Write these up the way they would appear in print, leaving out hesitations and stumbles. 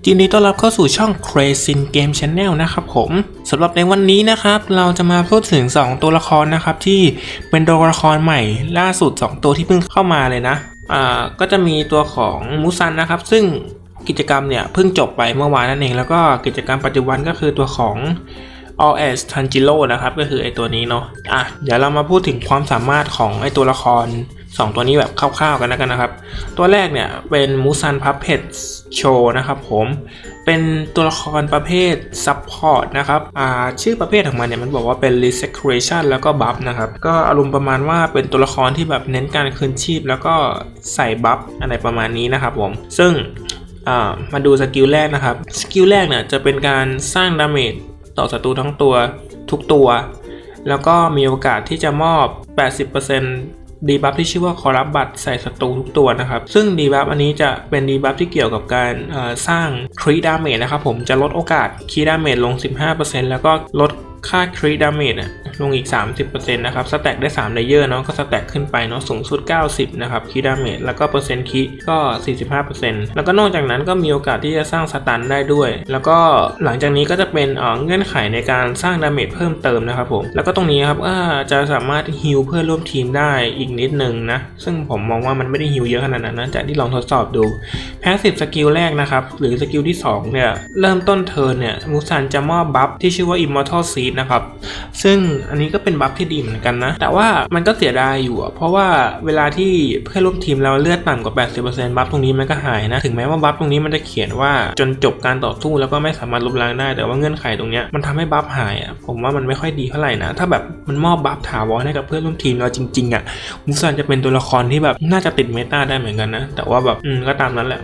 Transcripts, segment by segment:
ยินดีต้อนรับเข้าสู่ช่อง Crazy Game Channel นะครับผมสำหรับในวันนี้นะครับเราจะมาพูดถึง2ตัวละครนะครับที่เป็นตัวละครใหม่ล่าสุด2ตัวที่เพิ่งเข้ามาเลยนะก็จะมีตัวของมูซันนะครับซึ่งกิจกรรมเนี่ยเพิ่งจบไปเมื่อวานนั่นเองแล้วก็กิจกรรมปัจจุบันก็คือตัวของ All As Tanjiro นะครับก็คือไอตัวนี้เนาะเดี๋ยวเรามาพูดถึงความสามารถของไอตัวละคร2ตัวนี้แบบคร่าวๆกันนะครับตัวแรกเนี่ยเป็นมูซันพัพเพตโชนะครับผมเป็นตัวละครประเภทซัพพอร์ตนะครับชื่อประเภทของมันเนี่ยมันบอกว่าเป็น Resurrection แล้วก็บัฟนะครับก็อารมณ์ประมาณว่าเป็นตัวละครที่แบบเน้นการคืนชีพแล้วก็ใส่บัฟอะไรประมาณนี้นะครับผมซึ่งมาดูสกิลแรกนะครับสกิลแรกเนี่ยจะเป็นการสร้างดาเมจต่อศัตรูทั้งตัวทุกตัวแล้วก็มีโอกาสที่จะมอบ 80%ดีบัฟที่ชื่อว่าคอรัปบัตใส่ศัตรูทุกตัวนะครับซึ่งดีบัฟอันนี้จะเป็นดีบัฟที่เกี่ยวกับการสร้างคริดาเมจนะครับผมจะลดโอกาสคริดาเมจลง 15% แล้วก็ลดค่าคริดาเมจลงอีก 30% นะครับสแต็กได้3เลเยอร์เนาะก็สแต็กขึ้นไปเนาะสูงสุด90นะครับคริดาเมจแล้วก็เปอร์เซ็นต์คริก็ 45% แล้วก็นอกจากนั้นก็มีโอกาสที่จะสร้างสตันได้ด้วยแล้วก็หลังจากนี้ก็จะเป็นเงื่อนไขในการสร้างดาเมจเพิ่มเติมนะครับผมแล้วก็ตรงนี้ครับจะสามารถฮีลเพื่อนร่วมทีมได้อีกนิดนึงนะซึ่งผมมองว่ามันไม่ได้ฮีลเยอะขนาดนั้นนะจากที่ลองทดสอบดูแพสซีฟสกิลแรกนะครับหรือสกิลที่2เนี่ยเริ่มต้นเทิร์นเนี่ยมูซันจะมอบบัฟที่ชื่อว่า Immortal Seed นะครับซึ่งอันนี้ก็เป็นบัฟที่ดีเหมือนกันนะแต่ว่ามันก็เสียดายอยู่เพราะว่าเวลาที่เพื่อนร่วมทีมเราเลือดต่ำกว่า 80% บัฟตรงนี้มันก็หายนะถึงแม้ว่าบัฟตรงนี้มันจะเขียนว่าจนจบการต่อสู้แล้วก็ไม่สามารถลบล้างได้แต่ว่าเงื่อนไขตรงนี้มันทำให้บัฟหายผมว่ามันไม่ค่อยดีเท่าไหร่นะถ้าแบบมันมอบบัฟถาวรให้กับเพื่อนร่วมทีมเราจริงๆมูซันจะเป็นตัวละครที่แบบน่าจะติดเมตาได้เหมือนกันนะแต่ว่าแบบก็ตามนั้นแหละ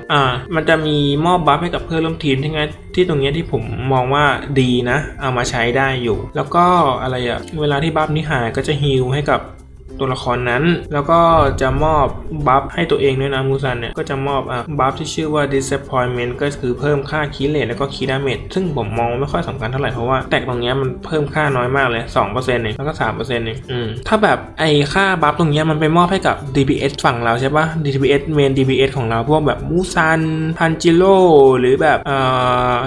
มันจะมีมอบบัฟให้กับเพื่อนร่วมทีมที่ตรงนี้ที่ผมมองว่าดีนะเอามาใช้ได้อยู่แล้วก็อะไรเวลาที่บัฟนี้หายก็จะฮีลให้กับตัวละครนั้นแล้วก็จะมอบบัฟให้ตัวเองด้วยนะมูซันเนี่ยก็จะมอบบัฟที่ชื่อว่า disappointment ก็คือเพิ่มค่าคีย์เรทแล้วก็คีย์ดาเมจซึ่งผมมองไม่ค่อยสำคัญเท่าไหร่เพราะว่าแต่ตรงนี้มันเพิ่มค่าน้อยมากเลย 2% เองแล้วก็ 3% เองถ้าแบบไอค่าบัฟตรงนี้มันไปมอบให้กับ DPS ฝั่งเราใช่ปะ DPS main DPS ของเราพวกแบบมูซันทันจิโร่หรือแบบ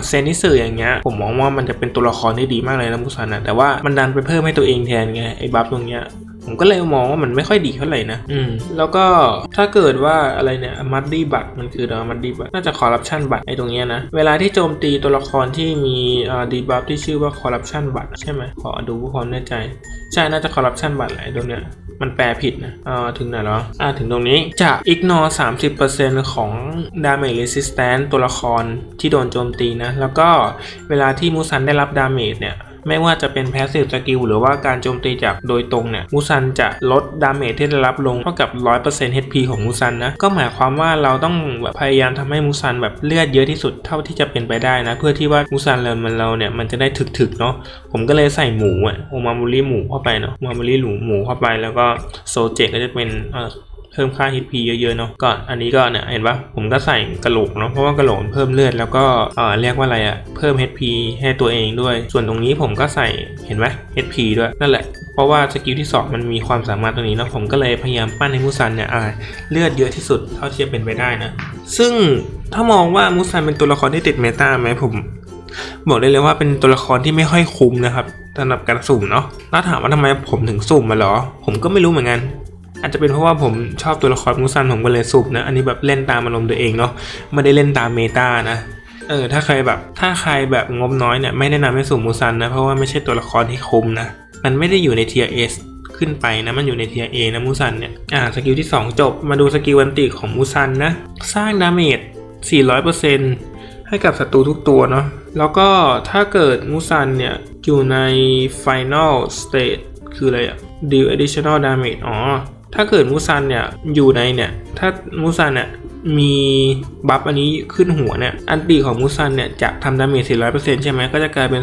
เซนิสึอย่างเงี้ยผมมองว่ามันจะเป็นตัวละครที่ดีมากเลยนะมูซันนะแต่ว่ามันดันไปเพิ่มให้ตัวเองแทนไงไอบัฟตรงเนี้ยผมก็เลยมองว่ามันไม่ค่อยดีเท่าไหร่นะแล้วก็ถ้าเกิดว่าอะไรเนี่ยมัดดี้บัตมันคือมัดดี้บัตน่าจะคอร์รัปชันบัตไอตรงเนี้ยนะเวลาที่โจมตีตัวละครที่มีดีบัฟที่ชื่อว่าคอร์รัปชันบัตใช่ไหมขอดูผู้คนแน่ใจใช่น่าจะคอร์รัปชันบัตแหละตรงเนี้ยมันแปลผิดนะถึงไหนแล้วถึงตรงนี้จะ ignore 30% ของ damage resistance ตัวละครที่โดนโจมตีนะแล้วก็เวลาที่มูซันได้รับ damage เนี่ยไม่ว่าจะเป็น Passive Skill หรือว่าการโจมตีจากโดยตรงเนี่ยมูซันจะลดดาเมจที่ได้รับลงเท่ากับ 100% HP ของมูซันนะก็หมายความว่าเราต้องแบบพยายามทำให้มูซันแบบเลือดเยอะที่สุดเท่าที่จะเป็นไปได้นะเพื่อที่ว่ามูซันเราเนี่ยมันจะได้ถึกๆเนาะผมก็เลยใส่หมูโอมามูริหมูเข้าไปเนาะโอมามูริหมูเข้าไปแล้วก็โซเจก็จะเป็นเพิ่มค่า HP เยอะๆเนาะก็อันนี้ก็เนี่ยเห็นปะผมก็ใส่กระโหลกเนาะเพราะว่ากระโหลกเพิ่มเลือดแล้วก็เรียกว่าอะไรเพิ่ม HP ให้ตัวเองด้วยส่วนตรงนี้ผมก็ใส่เห็นไหม HP ด้วยนั่นแหละเพราะว่าสกิลที่2มันมีความสามารถตรงนี้เนาะผมก็เลยพยายามปั้นให้มูซันเนี่ยเลือดเยอะที่สุดเท่าที่จะเป็นไปได้นะซึ่งถ้ามองว่ามูซันเป็นตัวละครที่ติดเมตาไหมผมบอกได้เลยว่าเป็นตัวละครที่ไม่ค่อยคุ้มนะครับสำหรับการสุ่มเนาะแล้วถามว่าทำไมผมถึงสุ่มมาหรอผมก็ไม่รู้เหมือนกันอาจจะเป็นเพราะว่าผมชอบตัวละครมูซันผมก็เลยสุ่มนะอันนี้แบบเล่นตามอารมณ์ตัวเองเนาะไม่ได้เล่นตามเมตานะถ้าใครแบบงบน้อยเนี่ยไม่แนะนำให้สุ่มมูซันนะเพราะว่าไม่ใช่ตัวละครที่คุ้มนะมันไม่ได้อยู่ในเทียร์ S ขึ้นไปนะมันอยู่ในเทียร์ A นะมูซันเนี่ยสกิลที่2จบมาดูสกิลอันติของมูซันนะสร้างดาเมจ 400% ให้กับศัตรูทุกตัวเนาะแล้วก็ถ้าเกิดมูซันเนี่ยอยู่ใน Final State คืออะไรdeal additional damage ถ้าเกิดมูซันเนี่ยอยู่ในเนี่ยถ้ามูซันเนี่ยมีบัฟอันนี้ขึ้นหัวเนี่ยอันตีของมูซันเนี่ยจะทำดาเมจ 400% ใช่ไหมก็จะกลายเป็น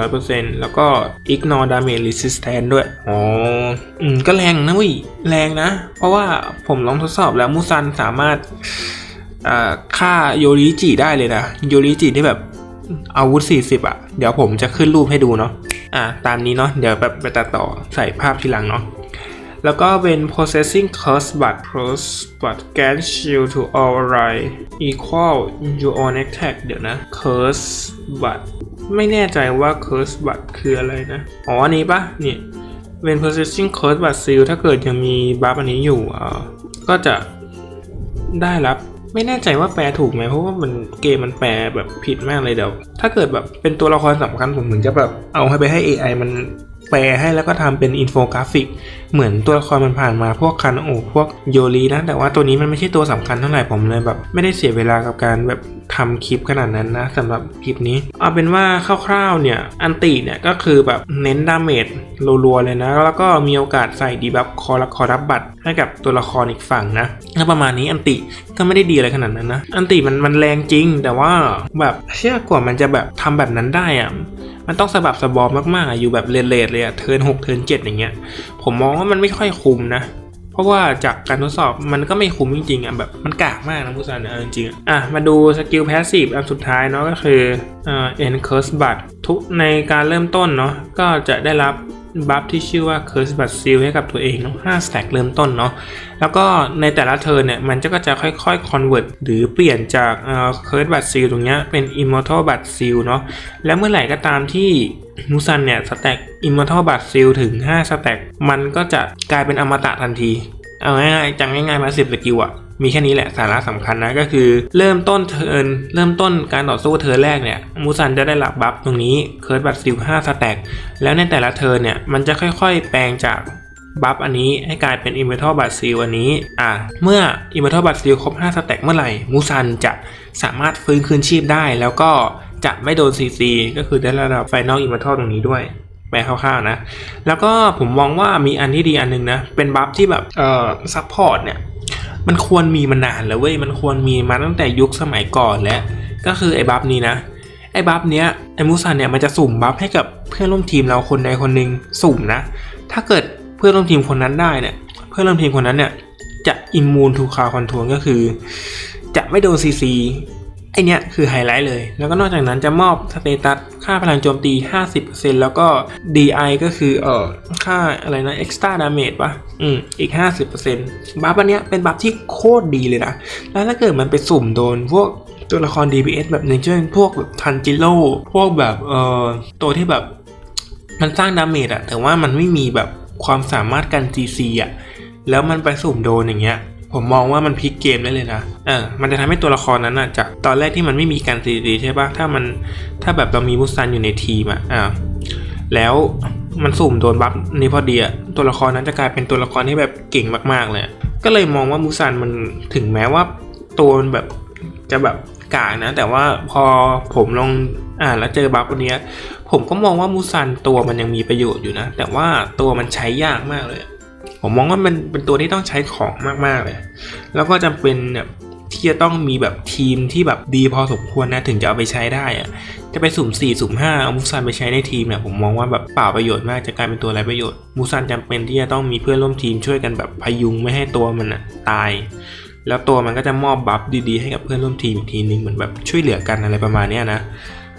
2,400% แล้วก็ ignore damage resistance ด้วยก็แรงนะแรงนะเพราะว่าผมลองทดสอบแล้วมูซันสามารถฆ่าโยริจิได้เลยนะโยริจิที่แบบอาวุธ40เดี๋ยวผมจะขึ้นรูปให้ดูเนาะตามนี้เนาะเดี๋ยวแบบไปตัดต่อใส่ภาพทีหลังเนาะ แล้วก็ when possessing curse but grants shield to all allies equal your own attack เดี๋ยวนะ curse but ไม่แน่ใจว่า curse but คืออะไรนะอ๋ออันนี้ปะเนี่ย when possessing curse but seal ถ้าเกิดยังมีบัฟอันนี้อยู่ก็จะได้รับไม่แน่ใจว่าแปลถูกไหมเพราะว่าเกมมันแปลแบบผิดมากเลยเดี๋ยวถ้าเกิดแบบเป็นตัวละครสำคัญผมถึงจะแบบเอาไปให้ AI มันแปลให้แล้วก็ทำเป็นอินโฟกราฟิกเหมือนตัวละครมันผ่านมาพวกคันโอพวกโยรีนะแต่ว่าตัวนี้มันไม่ใช่ตัวสำคัญเท่าไหร่ผมเลยแบบไม่ได้เสียเวลากับการแบบทำคลิปขนาดนั้นนะสำหรับคลิปนี้เอาเป็นว่าคร่าวๆเนี่ยอันติเนี่ยก็คือแบบเน้นดาเมจรัวๆเลยนะแล้วก็มีโอกาสใส่ดีบัฟคอรับบัตรให้กับตัวละครอีกฝั่งนะแล้วประมาณนี้อันติก็ไม่ได้ดีอะไรขนาดนั้นนะอันติมันแรงจริงแต่ว่าแบบเชื่อกว่ามันจะแบบทำแบบนั้นได้อะมันต้องสะบับสะบอมมากๆอยู่แบบเลทเลยอะเทิร์น6เทิร์น7อย่างเงี้ยผมมองว่ามันไม่ค่อยคุ้มนะเพราะว่าจากการทดสอบมันก็ไม่คุ้มจริงๆอ่ะแบบมันกากมากนะผู้สานเนี่ยจริงๆมาดูสกิลแพสซีฟอันสุดท้ายเนาะก็คือend curse but ทุกในการเริ่มต้นเนาะก็จะได้รับบัฟที่ชื่อว่า curse but seal ให้กับตัวเองเนาะ5 stack เริ่มต้นเนาะแล้วก็ในแต่ละเทิร์นเนี่ยมันก็จะค่อยๆ convert หรือเปลี่ยนจากcurse but seal ตรงเนี้ยเป็น immortal but seal เนาะแล้วเมื่อไหร่ก็ตามที่มูซันเนี่ยสแต็ก immortal but seal ถึง5สแต็กมันก็จะกลายเป็นอมตะทันทีเอาง่ายๆจังง่ายๆมา10สกิลอะมีแค่นี้แหละสาระสำคัญนะก็คือเริ่มต้นการต่อสู้เทิร์นแรกเนี่ยมูซันจะได้รับบัฟตรงนี้เคิร์ดบัตซิล5สแต็กแล้วในแต่ละเทิร์นเนี่ยมันจะค่อยๆแปลงจากบัฟอันนี้ให้กลายเป็น Immortal Bat Seal อันนี้เมื่อ Immortal Bat Seal ครบ5สแต็กเมื่อไหร่มูซันจะสามารถฟื้นคืนชีพได้แล้วก็จะไม่โดน CC ก็คือได้ระดับ Final Immortal ตรงนี้ด้วยแปลคร่าวๆนะแล้วก็ผมมองว่ามีอันที่ดีอันนึงนะเป็นบัฟที่แบบซัพพอร์ตเนี่ยมันควรมีมานานแล้วเว้ยมันควรมีมาตั้งแต่ยุคสมัยก่อนแล้วก็คือไอ้บัฟนี้นะไอ้บัฟเนี้ยไอ้มูซันเนี่ยมันจะสุ่มบัฟให้กับเพื่อนร่วมทีมเราคนใดคนหนึ่งสุ่มนะถ้าเกิดเพื่อนร่วมทีมคนนั้นได้เนี่ยเพื่อนร่วมทีมคนนั้นเนี่ยจะอิมมูนทูคาคอนโทรลก็คือจะไม่โดน CC ไอเนี้ยคือไฮไลท์เลยแล้วก็นอกจากนั้นจะมอบสเตตัสค่าพลังโจมตี 50% แล้วก็ DI ก็คือค่าอะไรนะ Extra Damage ป่ะอีก 50% บัฟอันเนี้ยเป็นบัฟที่โคตรดีเลยนะแล้วถ้าเกิดมันไปสุ่มโดนพวกตัวละคร DPS แบบเช่นพวกแบบทันจิโร่พวกแบบตัวที่แบบมันสร้างดาเมจอะแต่ว่ามันไม่มีแบบความสามารถกัน CC อะแล้วมันไปสุ่มโดนอย่างเงี้ยผมมองว่ามันพลิกเกมได้เลยนะมันจะทำให้ตัวละครนั้นจากตอนแรกที่มันไม่มีการCCใช่ปะถ้าแบบเรามีมูซันอยู่ในทีมแล้วมันสุ่มโดนบัฟนี้พอดีตัวละครนั้นจะกลายเป็นตัวละครที่แบบเก่งมากๆเลยก็เลยมองว่ามูซันมันถึงแม้ว่าตัวแบบจะแบบกากนะแต่ว่าพอผมลองแล้วเจอบัฟตัวนี้ผมก็มองว่ามูซันตัวมันยังมีประโยชน์อยู่นะแต่ว่าตัวมันใช้ยากมากเลยผมมองว่ามันเป็นตัวที่ต้องใช้ของมากๆเลยแล้วก็จำเป็นแบบที่จะต้องมีแบบทีมที่แบบดีพอสมควรนะถึงจะเอาไปใช้ได้จะไปสุ่ม4สุ่ม5เอามูซันไปใช้ในทีมเนี่ยผมมองว่าแบบเปล่าประโยชน์มากจะกลายเป็นตัวไร้ประโยชน์มูซันจำเป็นที่จะต้องมีเพื่อนร่วมทีมช่วยกันแบบพยุงไม่ให้ตัวมันตายแล้วตัวมันก็จะมอบบัฟดีๆให้กับเพื่อนร่วมทีมอีกทีนึงเหมือนแบบช่วยเหลือกันอะไรประมาณนี้นะ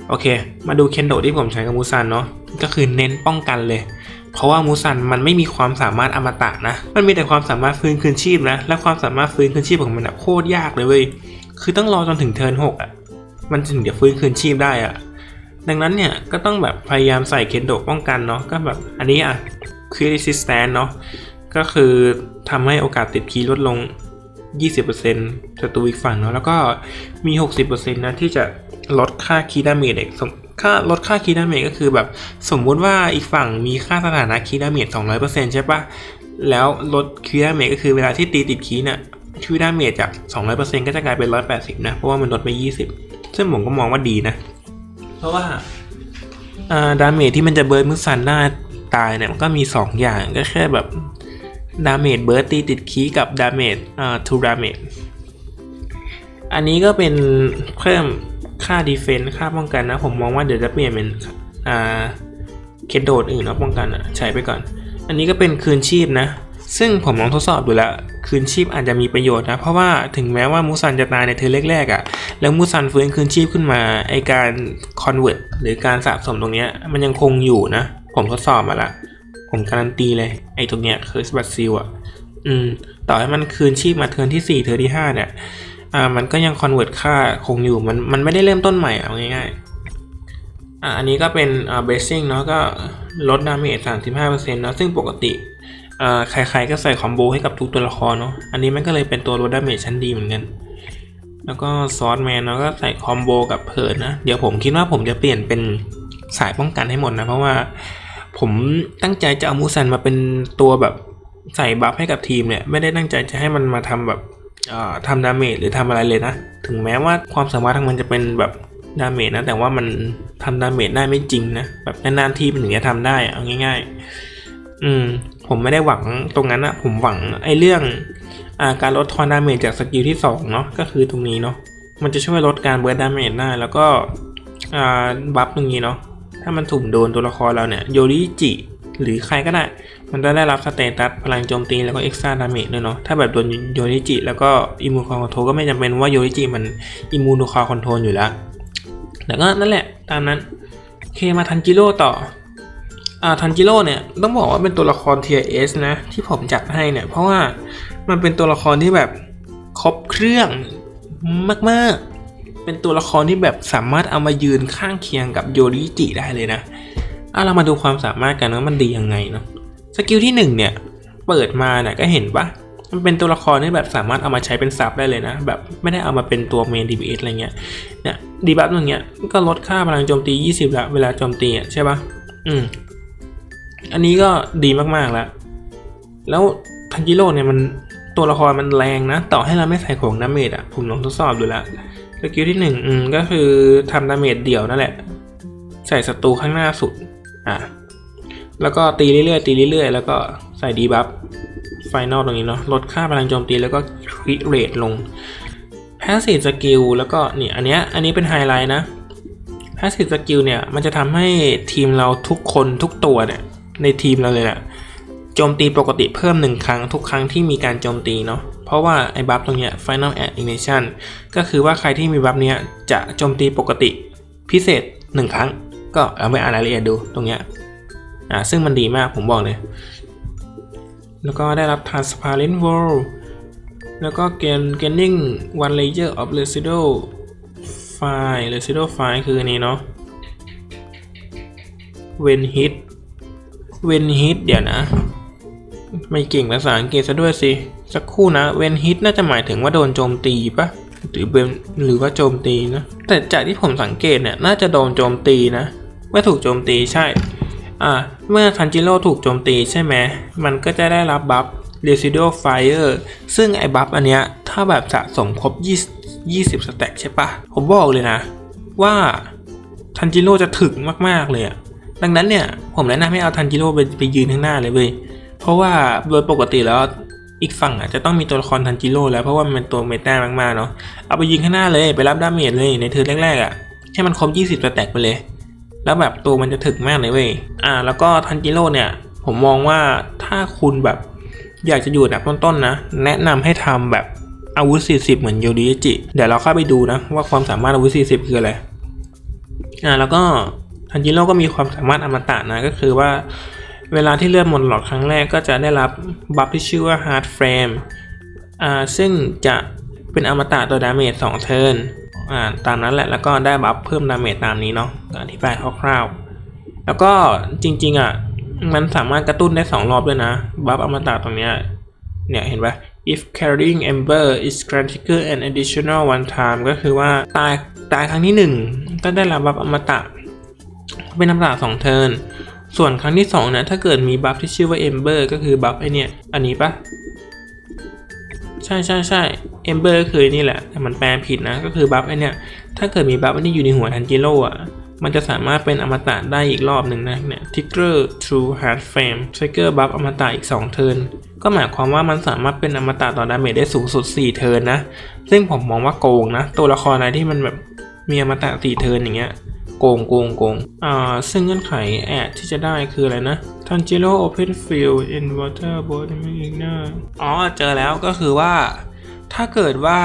โอเคมาดูเคนโดที่ผมใช้กับมูซันเนาะก็คือเน้นป้องกันเลยเพราะว่ามูซันมันไม่มีความสามารถอมตะนะมันมีแต่ความสามารถฟื้นคืนชีพนะและความสามารถฟื้นคืนชีพของมันโคตรยากเลยเว้ยคือต้องรอจนถึงเทิร์น6มันถึงจะฟื้นคืนชีพได้ดังนั้นเนี่ยก็ต้องแบบพยายามใส่เคนโดป้องกันเนาะก็แบบอันนี้Crit Resistance เนาะก็คือทำให้โอกาสติดคีย์ลดลง 20% ศัตรูอีกฝั่งเนาะแล้วก็มี 60% นะที่จะลดค่าคีย์ดาเมจลดค่าคีย์ดาเมจก็คือแบบสมมุติว่าอีกฝั่งมีค่าสถานะคีย์ดาเมจ 200% ใช่ปะแล้วลดคีย์ดาเมจก็คือเวลาที่ตีติดคีย์เนี่ยคีย์ดาเมจจาก 200% ก็จะกลายเป็น 180 นะเพราะว่ามันลดไป 20ซึ่งผมก็มองว่าดีนะเพราะว่าดาเมจที่มันจะเบิร์ดมูซันได้ตายเนี่ยมันก็มี2อย่างก็แค่แบบดาเมจเบิร์ดตีติดคีย์กับดาเมจทูดาเมจอันนี้ก็เป็นเพิ่มค่าดีเฟนส์ค่าป้องกันนะผมมองว่าเดี๋ยวจะเปลี่ยนเป็นเคนโดอื่นนะป้องกันใช้ไปก่อนอันนี้ก็เป็นคืนชีพนะซึ่งผมลองทดสอบดูแล้วคืนชีพอาจจะมีประโยชน์นะเพราะว่าถึงแม้ว่ามูซันจะตายในเทิร์นแรกๆแล้วมูซันฟื้นคืนชีพขึ้นมาไอการคอนเวิร์ตหรือการสะสมตรงนี้มันยังคงอยู่นะผมทดสอบมาละผ ผมการันตีเลยไอ้ตรงเนี้ยคือบัตซิลต่อให้มันคืนชีพมาเทิร์นที่4เทิร์นที่5เนี่ยมันก็ยังคอนเวิร์ตค่าคงอยู่มันไม่ได้เริ่มต้นใหม่เอาง่ายๆอันนี้ก็เป็นเบสซิ่งเนาะก็ลดดาเมจ 35% เนาะซึ่งปกติใครๆก็ใส่คอมโบให้กับทุกตัวละครเนาะอันนี้มันก็เลยเป็นตัวลดดาเมจชั้นดีเหมือนกันแล้วก็ซอสแมนเนาะก็ใส่คอมโบกับเพิร์ดนะเดี๋ยวผมคิดว่าผมจะเปลี่ยนเป็นสายป้องกันให้หมดนะเพราะว่าผมตั้งใจจะเอามูซันมาเป็นตัวแบบใส่บัฟให้กับทีมเนี่ยไม่ได้ตั้งใจจะให้มันมาทำแบบทำดาเมจหรือทำอะไรเลยนะถึงแม้ว่าความสามารถทั้งมันจะเป็นแบบดาเมจนะแต่ว่ามันทำดาเมจได้ไม่จริงนะแบบนานๆทีมันถึงจะทำได้เอาง่ายๆผมไม่ได้หวังตรงนั้นนะผมหวังไอ้เรื่องการลดทอนดาเมจจากสกิลที่2เนาะก็คือตรงนี้เนาะมันจะช่วยลดการเบิร์ดดาเมจได้แล้วก็บัฟตรงนี้เนาะถ้ามันถุ่มโดนตัวละครเราเนี่ยโยริจิหรือใครก็ได้มันจะได้รับสเตตัสพลังโจมตีแล้วก็เอ็กซ์ตร้าดาเมจด้วยเนาะถ้าแบบโดนโยริจิแล้วก็อิมมูนคอนโทรลก็ไม่จำเป็นว่าโยริจิมันอิมมูนคอนโทรลอยู่แล้วแต่ก็นั่นแหละตามนั้นโอเคมาทันจิโร่ต่อทันจิโร่เนี่ยต้องบอกว่าเป็นตัวละคร Tier S นะที่ผมจัดให้เนี่ยเพราะว่ามันเป็นตัวละครที่แบบครบเครื่องมากๆเป็นตัวละครที่แบบสามารถเอามายืนข้างเคียงกับโยริจิได้เลยนะเรามาดูความสามารถกันว่ามันดียังไงเนาะสกิลที่1เนี่ยเปิดมาเนี่ยก็เห็นปะมันเป็นตัวละครที่แบบสามารถเอามาใช้เป็นซับได้เลยนะแบบไม่ได้เอามาเป็นตัวเมน DPS อะไรเงี้ยเนี่ยดีบัฟตรงเนี้ยก็ลดค่าพลังโจมตี20ละเวลาโจมตีใช่ปะอันนี้ก็ดีมากๆแล้วทันจิโร่เนี่ยมันตัวละครมันแรงนะต่อให้เราไม่ใส่ของดาเมจผมลองทดสอบดูแล้วสกิลที่1ก็คือทำดาเมจเดี่ยวนั่นแหละใส่ศัตรูข้างหน้าสุดแล้วก็ตีเรื่อยๆแล้วก็ใส่ดีบัฟไฟนอลตรงนี้เนาะลดค่าพลังโจมตีแล้วก็คริเรทลงแพสซีฟสกิลแล้วก็นี่อันนี้เป็นไฮไลท์นะแพสซีฟสกิลเนี่ยมันจะทำให้ทีมเราทุกคนทุกตัวเนี่ยในทีมเราเลยแหละโจมตีปกติเพิ่ม1ครั้งทุกครั้งที่มีการโจมตีเนาะเพราะว่าไอ้บัฟตรงเนี้ย Final Animation ก็คือว่าใครที่มีบัฟเนี้ยจะโจมตีปกติพิเศษ1ครั้งก็เอาไปอ่านรายละเอียดดูตรงเนี้ยซึ่งมันดีมากผมบอกเลยแล้วก็ได้รับ Transparent World แล้วก็ Gaining one layer of residual file คืออันนี้เนาะ When hit เดี๋ยวนะไม่เก่งภาษาอังกฤษซะด้วยสิสักครู่นะ When hit น่าจะหมายถึงว่าโดนโจมตีปะหรือว่าโจมตีนะแต่จากที่ผมสังเกตเนี่ยน่าจะโดนโจมตีนะไม่ถูกโจมตีใช่เมื่อทันจิโร่ถูกโจมตีใช่ไหมมันก็จะได้รับบัฟ Residual Fire ซึ่งไอ้บัฟอันเนี้ยถ้าแบบสะสมครบ20สแต็กใช่ปะผมบอกเลยนะว่าทันจิโร่จะถึงมากๆเลยดังนั้นเนี่ยผมแนะนำให้เอาทันจิโร่ไปยืนข้างหน้าเลยเว้ยเพราะว่าโดยปกติแล้วอีกฝั่งจะต้องมีตัวละครทันจิโร่แล้วเพราะว่ามันเป็นตัวเมตามากๆเนาะเอาไปยืนข้างหน้าเลยไปรับดาเมจเลยในเทิร์นแรกๆให้มันครบ20สแต็กไปเลยแล้วแบบตัวมันจะถึกมากเลยเว้ยแล้วก็ทันจิโร่เนี่ยผมมองว่าถ้าคุณแบบอยากจะอยู่อันดับต้นๆนะแนะนำให้ทำแบบอาวุธ40เหมือนโยริจิเดี๋ยวเราเข้าไปดูนะว่าความสามารถอาวุธ40คืออะไรแล้วก็ทันจิโร่ก็มีความสามารถอมตะนะก็คือว่าเวลาที่เลือดหมดหลอดครั้งแรกก็จะได้รับบัฟที่ชื่อว่า Hard Frame ซึ่งจะเป็นอมตะตัวดาเมจ2เทิร์นตามนั้นแหละแล้วก็ได้บัฟเพิ่มดาเมจตามนี้เนาะอธิบายคร่าวๆแล้วก็จริงๆมันสามารถกระตุ้นได้2รอบด้วยนะบัฟอมตะตรงเนี้ยเนี่ยเห็นปะ if carrying ember is granted an additional one time ก็คือว่าตายครั้งที่1ก็ได้รับบัฟอมตะเป็นอมตะ2เทิร์นส่วนครั้งที่2เนี่ยถ้าเกิดมีบัฟที่ชื่อว่า ember ก็คือบัฟไอเนี่ยอันนี้ปะใช่Ember คือนี่แหละแต่มันแปลผิดนะก็คือบัฟไอเนี่ยถ้าเกิดมีบัฟอันนี้อยู่ในหัวทันจิโร่มันจะสามารถเป็นอมตะได้อีกรอบหนึ่งนะเนี่ย Trigger True Hard Frame Trigger บัฟอมตะอีก2เทิร์นก็หมายความว่ามันสามารถเป็นอมตะต่อดาเมจได้สูงสุด4เทิร์นนะซึ่งผมมองว่าโกงนะตัวละครอะไรที่มันแบบมีอมตะ4เทิร์นอย่างเงี้ยโกงซึ่งเงื่อนไขที่จะได้คืออะไรนะ Tanjiro Open Field in Water Board Beginner เจอแล้วก็คือว่าถ้าเกิดว่า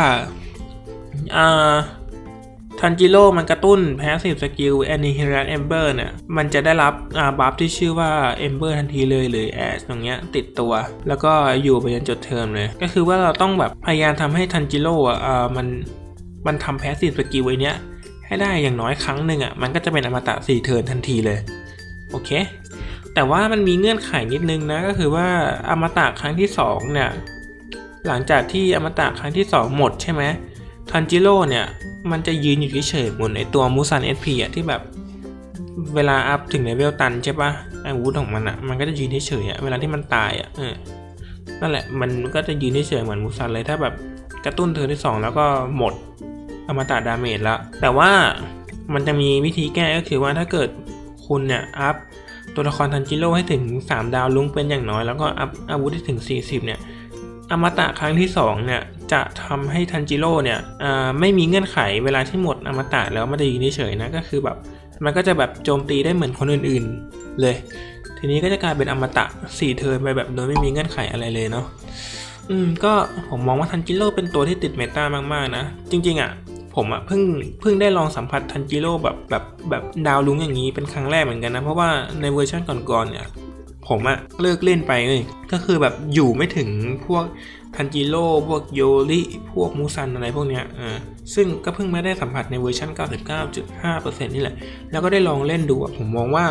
ทันจิโร่มันกระตุ้น Passive Skill Annihilate Ember เนี่ยมันจะได้รับบัฟที่ชื่อว่า Ember ทันทีเลยหรือ Ash ตรงเนี้ยติดตัวแล้วก็อยู่ไปจนจบเทอมเลยก็คือว่าเราต้องแบบพยายามทำให้ทันจิโร่มันทำ Passive Skill ไอ้เนี้ยให้ได้อย่างน้อยครั้งหนึ่งมันก็จะเป็นอมตะ4เทิร์นทันทีเลยโอเคแต่ว่ามันมีเงื่อนไขนิดนึงนะก็คือว่าอมตะครั้งที่2เนี่ยหลังจากที่อมตะครั้งที่2หมดใช่ไหมทันจิโร่เนี่ยมันจะยืนอยู่เฉยๆบนไอตัวมูซัน SP ที่แบบเวลาอัพถึงเลเวลตันใช่ปะอาวุธของมันมันก็จะยืนเฉยๆเวลาที่มันตายนั่นแหละมันก็จะยืนเฉยๆเหมือนมูซันเลยถ้าแบบกระตุ้นเทิร์นที่2แล้วก็หมดอมตะดาเมจแล้วแต่ว่ามันจะมีวิธีแก้ก็คือว่าถ้าเกิดคุณเนี่ยอัพตัวละครทันจิโร่ให้ถึง3ดาวลุ้งเป็นอย่างน้อยแล้วก็อัพอาวุธให้ถึง40เนี่ยอมตะครั้งที่2เนี่ยจะทำให้ทันจิโร่เนี่ยไม่มีเงื่อนไขเวลาที่หมดอมตะแล้วไม่ได้ยืนเฉยๆนะก็คือแบบมันก็จะแบบโจมตีได้เหมือนคนอื่นๆเลยทีนี้ก็จะกลายเป็นอมตะ4เทิร์นไปแบบโดยไม่มีเงื่อนไขอะไรเลยเนาะก็ผมมองว่าทันจิโร่เป็นตัวที่ติดเมตามากๆนะจริงๆผมเพิ่งได้ลองสัมผัสทันจิโร่แบบดาวลุ้งอย่างนี้เป็นครั้งแรกเหมือนกันนะเพราะว่าในเวอร์ชันก่อนๆเนี่ยผมเลิกเล่นไปเลยก็คือแบบอยู่ไม่ถึงพวกทันจิโร่พวกโยริพวกมูซันอะไรพวกเนี้ยซึ่งก็เพิ่งไม่ได้สัมผัสในเวอร์ชัน 99.5% นี่แหละแล้วก็ได้ลองเล่นดูผมมองว่า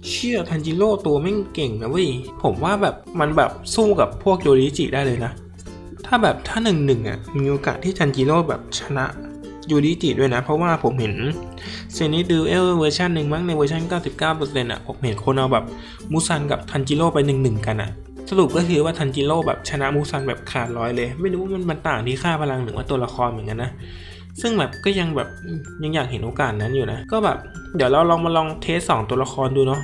เชื่อทันจิโร่ตัวแม่งเก่งนะเว้ยผมว่าแบบมันแบบสู้กับพวกโยริจิได้เลยนะถ้า1-1มีโอกาสที่ทันจิโร่แบบชนะยูริจิด้วยนะเพราะว่าผมเห็นเซนิดูเอลเวอร์ชันหนึ่งมั้งในเวอร์ชัน 99% ผมเห็นคนเอาแบบมูซันกับทันจิโร่ไป1-1กันสรุปก็คือว่าทันจิโร่แบบชนะมูซันแบบขาดร้อยเลยไม่รู้ว่ามันต่างที่ค่าพลังหรือว่าตัวละครเหมือนกันนะซึ่งแบบก็ยังแบบยังอยากเห็นโอกาสนั้นอยู่นะก็แบบเดี๋ยวเราลองเทส2ตัวละครดูเนาะ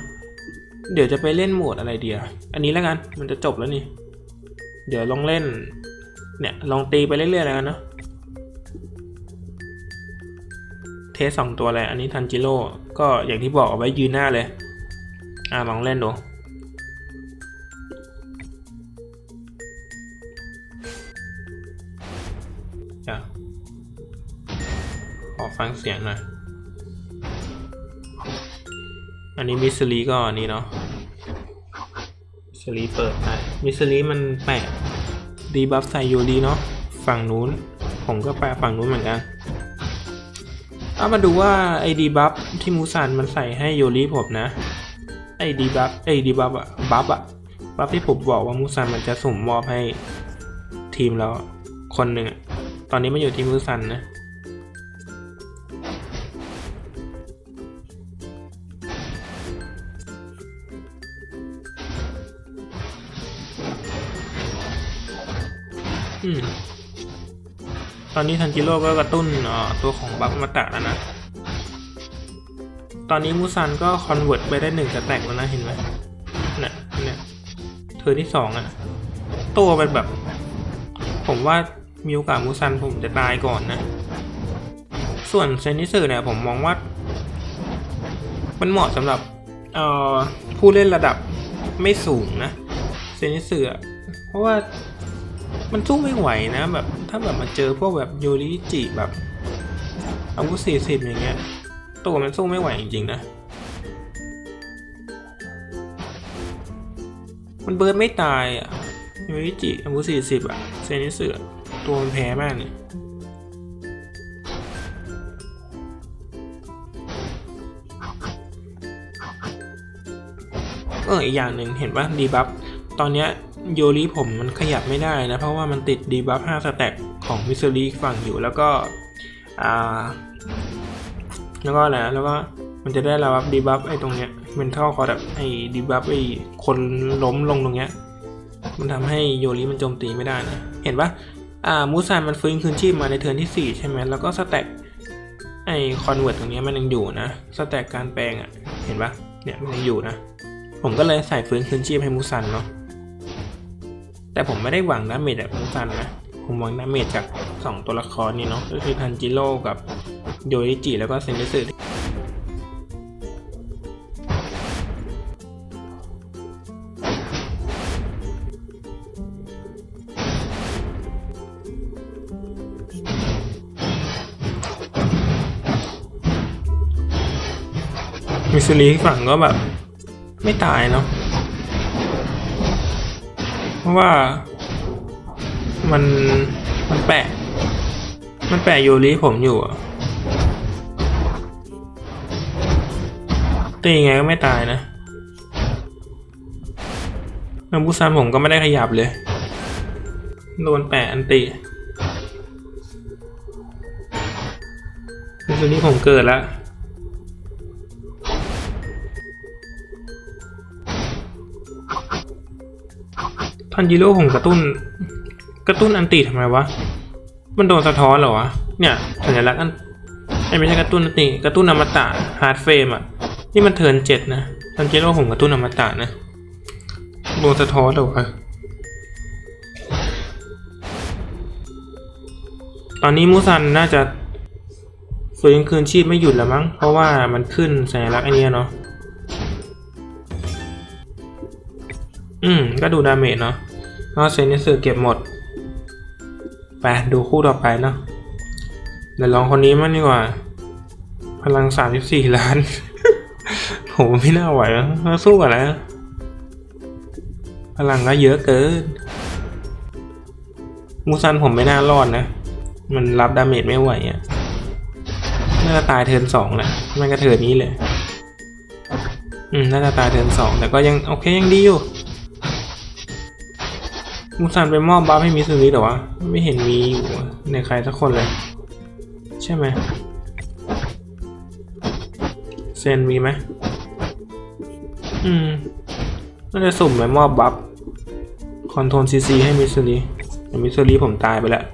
เดี๋ยวจะไปเล่นโหมดอะไรเดียวอันนี้แล้วกันมันจะจบแล้วนี่เดี๋ยวลองเล่นเนี่ยลองตีไปเรื่อยๆแล้วกันเนาะเทส2ตัวเลยอันนี้ทันจิโร่ก็อย่างที่บอกเอาไว้ยืนหน้าเลยลองเล่นดูขอฟังเสียงหน่อยอันนี้มิสซิลีก็อันนี้เนาะมิสซิลีเปิดได้มิสซิลีมันแปะดีบัฟใส่ยูรีเนาะฝั่งนู้นผมก็แปะฝั่งนู้นเหมือนกันมาดูว่าไอ้ดีบัฟที่มูซันมันใส่ให้โยริผมนะไอ้ดีบัฟบัฟที่ผมบอกว่ามูซันมันจะสุ่มมอบให้ทีมแล้วคนหนึ่งตอนนี้มันอยู่ที่มูซันนะตอนนี้ทันจิโร่ก็กระตุ้นตัวของบัฟอมตะแล้วนะตอนนี้มูซันก็คอนเวิร์ตไปได้1สแต็กแล้วนะเห็นไหมเนี่ยเทิร์นที่2ตัวเป็นแบบผมว่ามีโอกาสมูซันผมจะตายก่อนนะส่วนเซนิสึเนี่ยผมมองว่ามันเหมาะสำหรับผู้เล่นระดับไม่สูงนะเซนิสึเพราะว่ามันสู้ไม่ไหวนะแบบถ้าแบบมาเจอพวกแบบโยริจิแบบอาวุธ40อย่างเงี้ยตัวมันสู้ไม่ไหวจริงๆนะมันเบิร์ดไม่ตายโยริจิอาวุธ40เซนิสึตัวมันแพ้มากเนี่ยอีกอย่างหนึ่งเห็นว่าดีบัฟตอนเนี้ยโยริผมมันขยับไม่ได้นะเพราะว่ามันติดดีบัฟ5สแต็กของมิสซิลีฝั่งอยู่แล้วก็แล้วก็มันจะได้รับดีบัฟไอ้ตรงเนี้ยเป็นเท่าคอแบบไอ้ดีบัฟไอ้คนล้มลงตรงเนี้ยมันทำให้โยริมันโจมตีไม่ได้นะเห็นปะมูซันมันฟื้นคืนชีพมาในเทิร์นที่4ใช่ไหมแล้วก็สแต็กไอ้คอนเวิร์ตตรงนี้มันยังอยู่นะสแต็กการแปลงเห็นปะเนี่ยมันยังอยู่นะผมก็เลยใส่ฟื้นคืนชีพให้มูซันเนาะแต่ผมไม่ได้หวังดาเมจจากมูซันนะผมหวังดาเมจจาก2ตัวละครนี่เนาะก็คือทันจิโร่กับโยริจิแล้วก็เซนิสึ โ มิสซิลีฝั่งก็แบบไม่ตายเนาะเพราะว่ามันแปะโยริผมอยู่อะตีไงก็ไม่ตายนะแล้วบุซันผมก็ไม่ได้ขยับเลยโดนแปะอันติมิสซิลีผมเกิดแล้วทันจิโร่ผมกระตุ้นอันติทำไมวะมันโดนสะท้อนเหรอวะเนี่ยสัญลักษณ์ไม่ใช่กระตุ้นอันติกระตุ้นอมตะฮาร์ดเฟรมอ่ะนี่มันเทิร์น7นะทันจิโร่ผมกระตุ้นอมตะนะโดนสะท้อนเหรอวะตอนนี้มูซันน่าจะฟื้นคืนชีพไม่หยุดแล้วมั้งเพราะว่ามันขึ้นสัญลักษณ์ไอเนี้ยเนาะก็ดูดาเมจเนาะแล้วเซนิสึเก็บหมดไปดูคู่ต่อไปเนาะเดี๋ยวลองคนนี้มั่งดีกว่าพลัง34 ล้าน โหไม่น่าไหวแล้วสู้กันแล้วพลังก็เยอะเกินมูซันผมไม่น่ารอดนะมันรับดาเมจไม่ไหวอ่ะน่าจะตายเทิร์น2แหละมันก็เทิร์นนี้เลยน่าจะตายเทิร์น2แต่ก็ยังโอเคยังดีอยู่มูซันไปมอบบัฟให้มิซูริเหรอวะไม่เห็นมีอยู่ในใครสักคนเลยใช่ไหมเซนมีไหมน่าจะสุ่มไปมอบบัฟคอนโทรลซีให้มิซูริแต่มิซูริผมตายไปแล้ว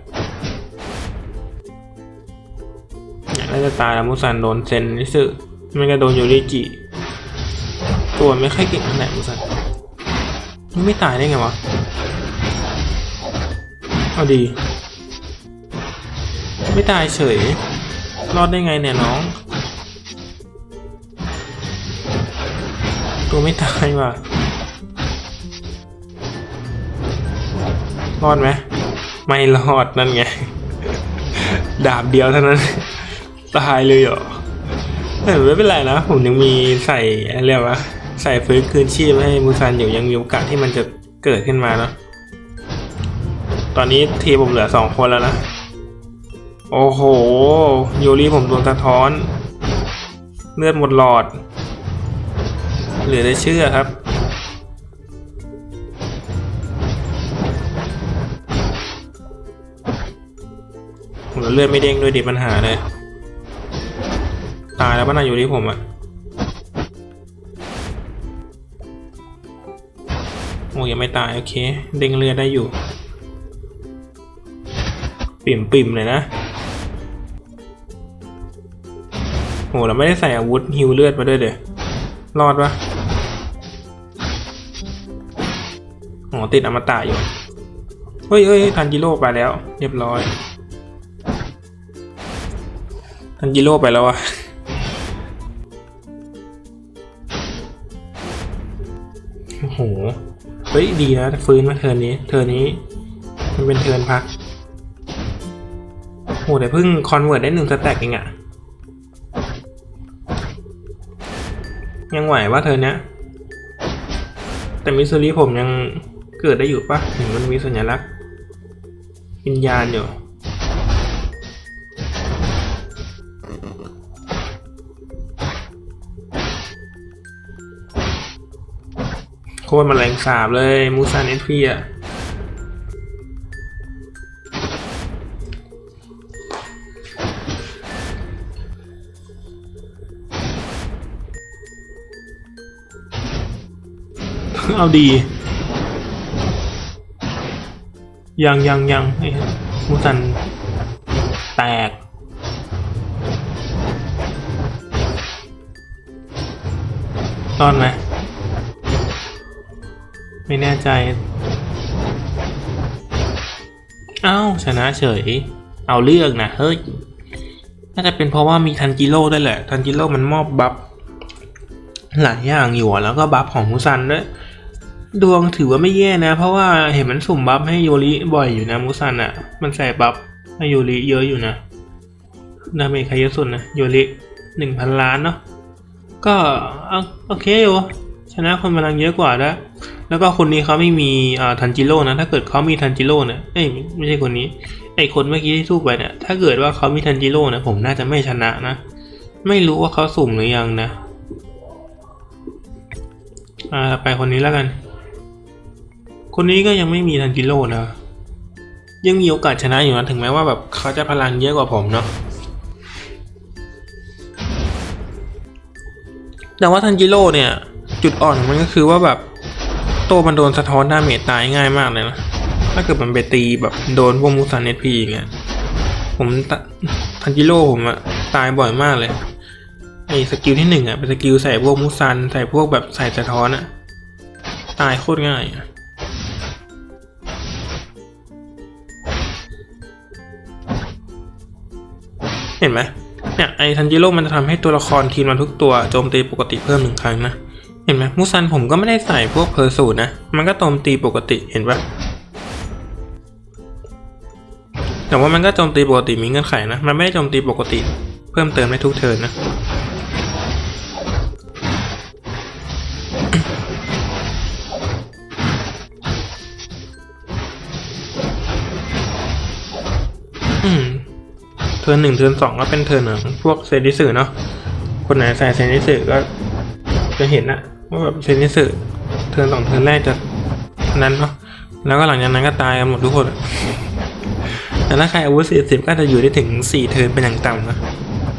น่าจะตายแล้วมูซันโดนเซนนิสึไม่ก็โดนโยริจิตัวไม่ค่อยเก่งเท่าไหร่มูซันไม่ตายได้ไงวะเอาดีไม่ตายเฉยรอดได้ไงเนี่ยน้องตัวไม่ตายว่ะรอดไหมไม่รอดนั่นไงดาบเดียวเท่านั้นตายเลยเหรอแต่ไม่เป็นไรนะผมยังมีใส่อะไรวะใส่ฟื้นคืนชีพให้มูซันอยู่ยังมีโอกาสที่มันจะเกิดขึ้นมาเนาะตอนนี้ทีผมเหลือ2 คนแล้วนะโอ้โหโยริผมโดนสะท้อนเลือดหมดหลอดเหลือได้เชื่อครับผมเลือดไม่เด้งด้วยดิปัญหาเลยตายแล้วป่ะนะโยริผมอะโอ้ยังไม่ตายโอเคเด้งเลือดได้อยู่ปิ่มเลยนะโหเราไม่ได้ใส่อาวุธฮิวเลือดมาด้วยเดี๋ยวรอดปะอ๋อติดอมตะอยู่เฮ้ยทันจิโร่ไปแล้วเรียบร้อยทันจิโร่ไปแล้วอะโอ้โหเฮ้ยดีนะฟื้นมาเทิร์นนี้มันเป็นเทิร์นพักโหแต่เพิ่งคอนเวิร์ตได้1 สแต็กเองอะยังไหวว่าเธอเนี้ยแต่มิสซูริผมยังเกิดได้อยู่ปะเห็นมันมีสัญลักษณ์วิญญาณอยู่โคตรแมลงสาบเลยมูซันเอสพีอะเอาดียังมูซันแตกรอดไหมไม่แน่ใจอ้าวชนะเฉยเอาเรื่องนะเฮ้ยน่าจะเป็นเพราะว่ามีทันจิโร่ด้วยแหละทันจิโร่มันมอบบัฟหลายอย่างอยู่แล้วก็บัฟของมูซันด้วยดวงถือว่าไม่แย่นะเพราะว่าเห็นมันสุ่มบัฟให้โยริบ่อยอยู่นะมูซันอ่ะมันใส่บัฟให้โยริเยอะอยู่นะดาเมจใครเยอะสุดนะโยริ 1,000 ล้านเนาะ ก็โอเคอยู่ชนะคนพลังเยอะกว่าแล้วก็คนนี้เขาไม่มีทันจิโร่นะถ้าเกิดเขามีทันจิโร่เนี่ยไม่ใช่คนนี้ไอคนเมื่อกี้ที่สู้ไปเนี่ยถ้าเกิดว่าเขามีทันจิโร่นะผมน่าจะไม่ชนะนะไม่รู้ว่าเขาสุ่มหรือยังนะไปคนนี้แล้วกันคนนี้ก็ยังไม่มีทันจิโร่นะยังมีโอกาสชนะอยู่นะถึงแม้ว่าแบบเขาจะพลังเยอะกว่าผมเนาะแต่ว่าทันจิโร่เนี่ยจุดอ่อนของมันก็คือว่าแบบโตมันโดนสะท้อนดาเมจตายง่ายมากเลยนะถ้าเกิดมันไปตีแบบโดนพวกมูซันเนตพีอย่างเงี้ยผมทันจิโร่ผมอะตายบ่อยมากเลยไอ้สกิลที่1อะเป็นสกิลใส่พวกมูซันใส่พวกแบบใส่สะท้อนอะตายโคตรง่ายเห็นไหมเนี่ยไอ้ทันจิโร่มันจะทำให้ตัวละครทีมเราทุกตัวโจมตีปกติเพิ่ม1 ครั้งนะเห็นไหมมูซันผมก็ไม่ได้ใส่พวกเพอร์สูตนะมันก็โจมตีปกติเห็นปะแต่ว่ามันก็โจมตีปกติมีเงื่อนไขนะมันไม่ได้โจมตีปกติเพิ่มเติมได้ทุกเทิร์นนะเทิร์น1เทิร์น2ก็เป็นเทิร์นของพวกเซนิสึเนาะคนไหนใส่เซนิสึก็จะเห็นนะว่าแบบเซนิสึเทิร์น2เทิร์นแรกจะนั้นเนาะแล้วก็หลังจากนั้นก็ตายกันหมดทุกคนแต่ถ้าใครอาวุธ40ก็จะอยู่ได้ถึง4เทิร์นเป็นอย่างต่ำนะ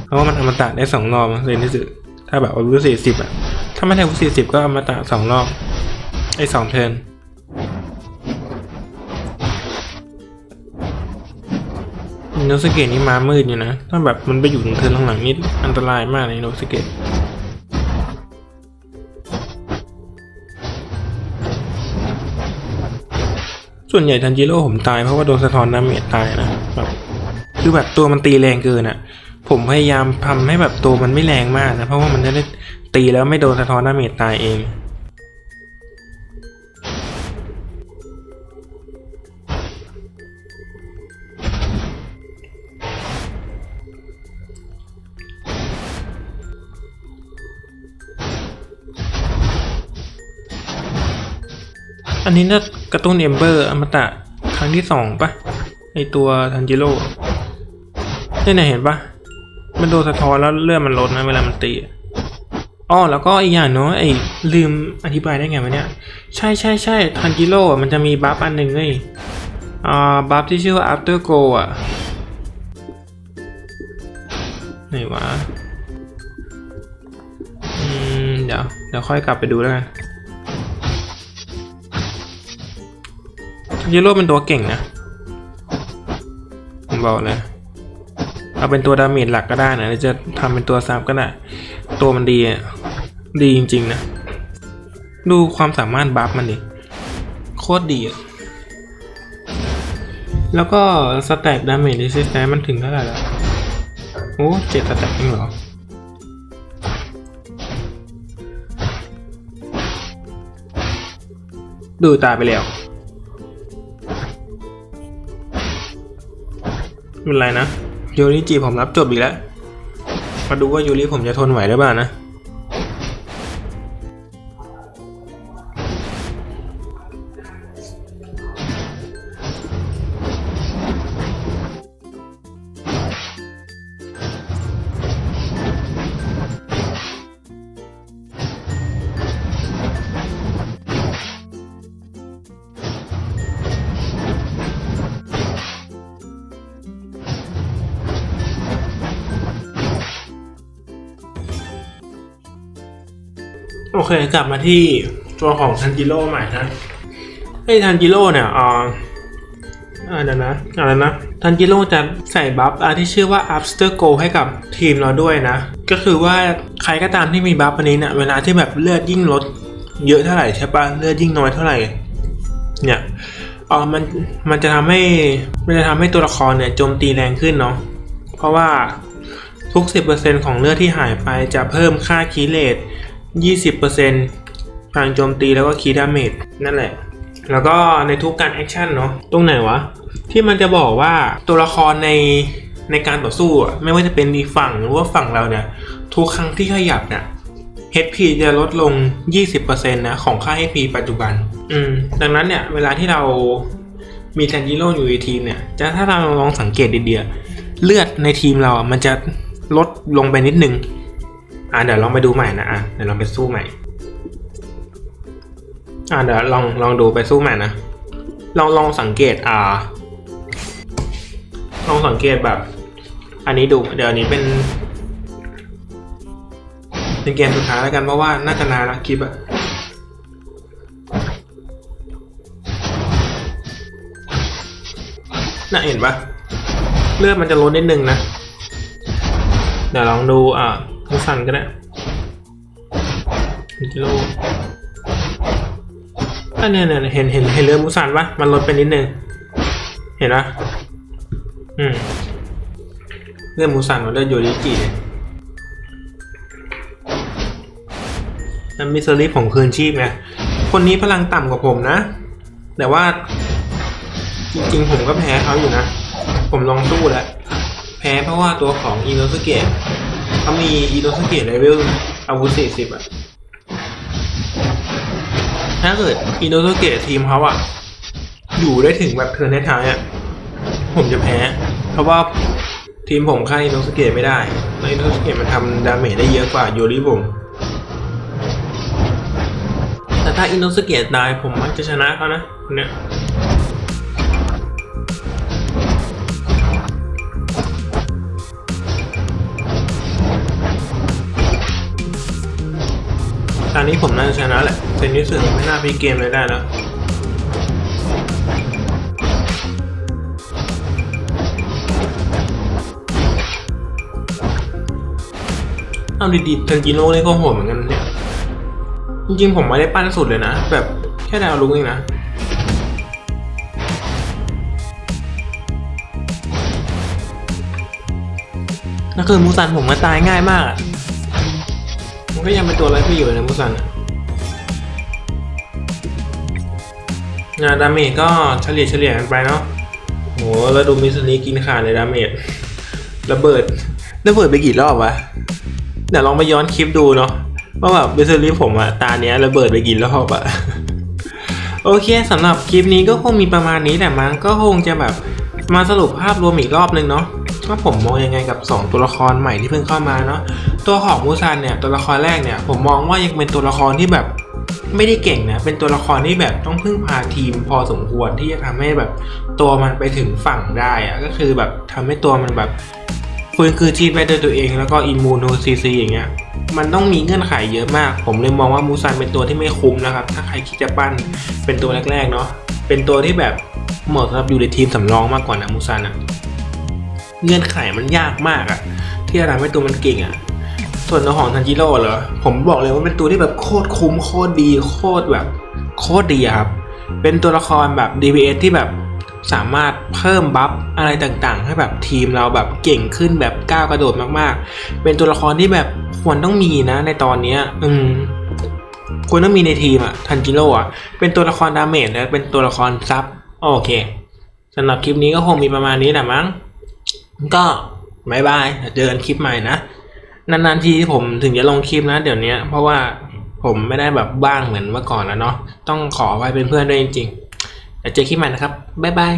เพราะว่ามันอมตะได้2 รอบเซนิสึถ้าแบบอาวุธ40อะถ้าไม่ใช่อาวุธ40ก็อมตะ2 รอบ2 เทิร์นโนสเกตนี่มามืดอยู่นะถ้าแบบมันไปอยู่ถึงเทิร์นหลังๆนี่อันตรายมากเลยโนสเกตส่วนใหญ่ทันจิโร่ผมตายเพราะว่าโดนสะท้อนดาเมจตายนะแบบคือแบบตัวมันตีแรงเกินอ่ะผมพยายามทำให้แบบตัวมันไม่แรงมากนะเพราะว่ามันจะได้ตีแล้วไม่โดนสะท้อนดาเมจตายเองอันนี้น่ากระตุ้นเอมเบอร์อมตะครั้งที่2ปะไอตัวทันจิโร่เนี่ยเห็นปะมันโดนสะท้อนแล้วเลือดมันลดนะเวลามันตีแล้วก็อีกอย่างเนาะลืมอธิบายได้ไงวะเนี่ยใช่ทันจิโร่มันจะมีบัฟอันหนึ่งเลยบัฟที่ชื่อว่า after go ไหนวะเดี๋ยวค่อยกลับไปดูแล้วกันทันจิโร่เป็นตัวเก่งนะผมบอกเลยเอาเป็นตัวดาเมจหลักก็ได้นะหรือจะทำเป็นตัวซับก็ได้ตัวมันดีจริงๆนะดูความสามารถบัฟมันดิโคตรดีอ่ะแล้วก็สแต็กดาเมจรีสิสแตนมันถึงเท่าไหร่แล้วโอ้7 สแต็กเองเหรอดูตายไปแล้วเป็นไรนะยูริจีผมรับจบอีกแล้วมาดูว่ายูริผมจะทนไหวหรือเปล่านะโอเคกลับมาที่ตัวของทันจิโร่ใหม่นะทันจิโร่เนี่ยอะไรนะทันจิโร่จะใส่บัฟที่ชื่อว่า after go ให้กับทีมเราด้วยนะก็คือว่าใครก็ตามที่มีบัฟอันนี้เนี่ยเวลาที่แบบเลือดยิ่งลดเยอะเท่าไหร่ใช่ปะเลือดยิ่งน้อยเท่าไหร่เนี่ยมันจะทำให้ตัวละครเนี่ยโจมตีแรงขึ้นเนาะเพราะว่าทุก 10% ของเลือดที่หายไปจะเพิ่มค่าคีย์เรท20% ทางโจมตีแล้วก็คีย์ดาเมจนั่นแหละแล้วก็ในทุกการแอคชั่นเนาะตรงไหนวะที่มันจะบอกว่าตัวละครในการต่อสู้ไม่ว่าจะเป็นอีกฝั่งหรือว่าฝั่งเราเนี่ยทุกครั้งที่ขยับเนี่ย HP จะลดลง 20% นะของค่า HP ปัจจุบันดังนั้นเนี่ยเวลาที่เรามีทันจิโร่อยู่ในทีมเนี่ยถ้าเราลองสังเกตดีๆเลือดในทีมเรามันจะลดลงไปนิดนึงเดี๋ยวลองไปดูใหม่นะเดี๋ยวลองไปสู้ใหม่เดี๋ยวลองดูไปสู้ใหม่นะลองสังเกตลองสังเกตแบบอันนี้ดูเดี๋ยวอันนี้เป็นเกมสุดท้ายแล้วกันเพราะว่าน่าจะนานแล้วคลิปน่าเห็นปะเลือดมันจะลดนิดนึงนะเดี๋ยวลองดูมูซันก็ได้กิโลเนี่ยเห็นเลือดมูซันปะมันลดไปนิดนึงเห็นปะเลือดมูซันกับเลือดโยริจินั่นมิสซิลี่ผมคืนชีพไงคนนี้พลังต่ำกว่าผมนะแต่ว่าจริงๆผมก็แพ้เขาอยู่นะผมลองสู้แล้วแพ้เพราะว่าตัวของอิโนสุเกะเขามีอิโนสุเกะเลเวลอาวุธ40ถ้าเกิดอิโนสุเกะทีมเขาอยู่ได้ถึงแบบเทิร์นท้ายผมจะแพ้เพราะว่าทีมผมฆ่าอิโนสุเกะไม่ได้อิโนสุเกะมันทำดาเมจได้เยอะกว่าโยริผมแต่ถ้าอินโนสเกตได้ผมมักจะชนะเขานะเนี่ยตอนนี้ผมน่าจะชนะแหละเซนนิสึไม่น่าพลิกเกมเลยได้แล้วเอาดีๆทันจิโร่นี่ก็โหดเหมือนกันเนี่ยจริงๆผมไม่ได้ปั้นสุดเลยนะแบบแค่ดาวลุงเองนะนั่นคือมูซันผมมาตายง่ายมากมันก็ยังเป็นตัวไร้ประโยชน์นะมูซันดาเมจก็เฉลี่ยกันไปเนาะโหแล้วดูมิสลีกินขาดเลยดาเมจระเบิดไปกี่รอบวะเดี๋ยวลองไปย้อนคลิปดูเนาะว่าแบบเบสเซอรี่ผมตาเนี้ยระเบิดไปกี่รอบโอเคสำหรับคลิปนี้ก็คงมีประมาณนี้แต่มันก็คงจะแบบมาสรุปภาพรวมอีกรอบนึงเนาะว่าผมมองยังไงกับ2ตัวละครใหม่ที่เพิ่งเข้ามาเนาะตัวของมูซันเนี่ยตัวละครแรกเนี่ยผมมองว่ายังเป็นตัวละครที่แบบไม่ได้เก่งนะเป็นตัวละครที่แบบต้องพึ่งพาทีมพอสมควรที่จะทำให้แบบตัวมันไปถึงฝั่งได้ก็คือแบบทำให้ตัวมันแบบฟื้นคืนชีพได้ด้วยตัวเองแล้วก็อิมมูโนซีซีอย่างเงี้ยมันต้องมีเงื่อนไขเยอะมากผมเลยมองว่ามูซันเป็นตัวที่ไม่คุ้มนะครับถ้าใครคิดจะปั้นเป็นตัวแรกๆเนาะเป็นตัวที่แบบเหมาะสำหรับอยู่ในทีมสำรองมากกว่านะมูซันเงื่อนไขมันยากมากที่จะทำให้ตัวมันเก่งส่วนตัวของทันจิโร่เหรอผมบอกเลยว่าเป็นตัวที่แบบโคตรคุ้มโคตรดีโคตรดีครับเป็นตัวละครแบบ DPS ที่แบบสามารถเพิ่มบัฟอะไรต่างๆให้แบบทีมเราแบบเก่งขึ้นแบบก้าวกระโดดมากๆเป็นตัวละครที่แบบควรต้องมีนะในตอนนี้ควรต้องมีในทีมทันจิโร่เป็นตัวละครดาเมจและเป็นตัวละครซับโอเคสำหรับคลิปนี้ก็คงมีประมาณนี้แหละมั้งก็บายบายเจอกันคลิปใหม่นะนานๆทีผมถึงจะลงคลิปนะเดี๋ยวนี้เพราะว่าผมไม่ได้แบบบ้างเหมือนเมื่อก่อนแล้วเนาะต้องขอไว้เป็นเพื่อนด้วยจริงๆเดี๋ยวเจอคลิปใหม่นะครับบ๊ายบาย